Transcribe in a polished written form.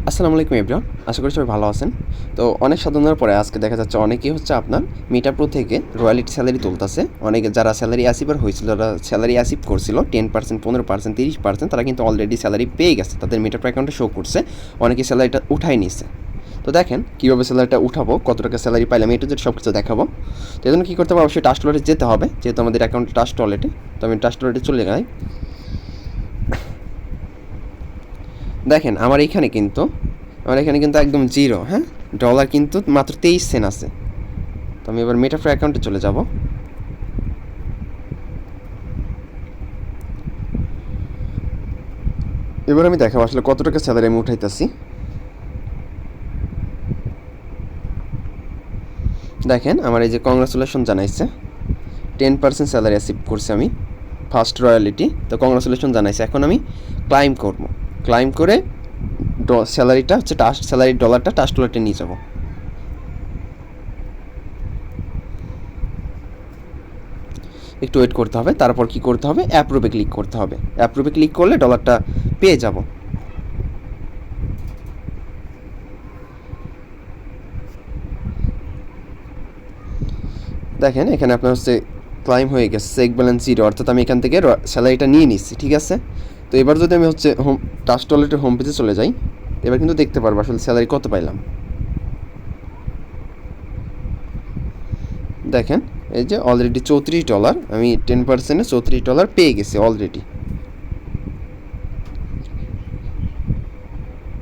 আসসালামু আলাইকুম এভরিওয়ান, আশা করি সবাই ভালো আছেন। তো অনেক সাধনার পরে আজকে দেখা যাচ্ছে অনেকেই হচ্ছে আপনার মিটা প্রো থেকে রয়্যালিটি স্যালারি তুলতেছে। অনেকে যারা স্যালারি অ্যাচিভার হয়েছিল, যারা স্যালারি অ্যাচিভ করছিল 10%, 15%, 30%, তারা কিন্তু অলরেডি স্যালারি পেয়ে গেছে, তাদের মিটা প্রো অ্যাকাউন্টে শো করছে। অনেকে স্যালারিটা উঠাই নিচ্ছে। তো দেখেন কীভাবে স্যালারিটা উঠাবো, কত টাকা স্যালারি পাইলাম, এটা সব কিছু দেখাবো। তো এই জন্য কী করতে হবে, অবশ্যই টাস্ক ওয়ালেটে যেতে হবে, যেহেতু আমাদের অ্যাকাউন্টে টাস্ক ওয়ালেটে। তো আমি টাস্ক ওয়ালেটে চলে যাই। দেখেন আমার এখানে কিন্তু একদম জিরো, হ্যাঁ, ডলার কিন্তু মাত্র 23 সেন্ট আছে। তো আমি এবার মেটাফ্রো অ্যাকাউন্টে চলে যাব। এবার আমি দেখাবো আসলে কত টাকা স্যালারি আমি উঠাইতেছি। দেখেন আমার এই যে কংগ্রাচুলেশন জানাইছে, 10% স্যালারি অ্যাচিভ করছি আমি ফার্স্ট রয়্যালিটি। তো কংগ্রাচুলেশন জানাইছে। এখন আমি ক্লাইম করব, ক্লাইম করে স্যালারিটা হচ্ছে টাস্ক স্যালারির ডলারটা টাস্ক ওয়ালেটে নিয়ে যাবো। একটু ওয়েট করতে হবে, তারপর কি করতে হবে, অ্যাপ্রুভে ক্লিক করতে হবে। অ্যাপ্রুভে ক্লিক করলে ডলারটা পেয়ে যাব। দেখেন এখানে আপনার হচ্ছে ক্লাইম হয়ে গেছে, চেক ব্যালেন্স জিরো, অর্থাৎ আমি এখান থেকে স্যালারিটা নিয়ে নিচ্ছি, ঠিক আছে। তো এবার যদি আমি হচ্ছে টাস্ক ওয়ালেটের হোম পেজে চলে যাই, এবার কিন্তু দেখতে পারবো আসলে স্যালারি কত পাইলাম। দেখেন এই যে অলরেডি $34, আমি 10%-এ $34 পেয়ে গেছি অলরেডি।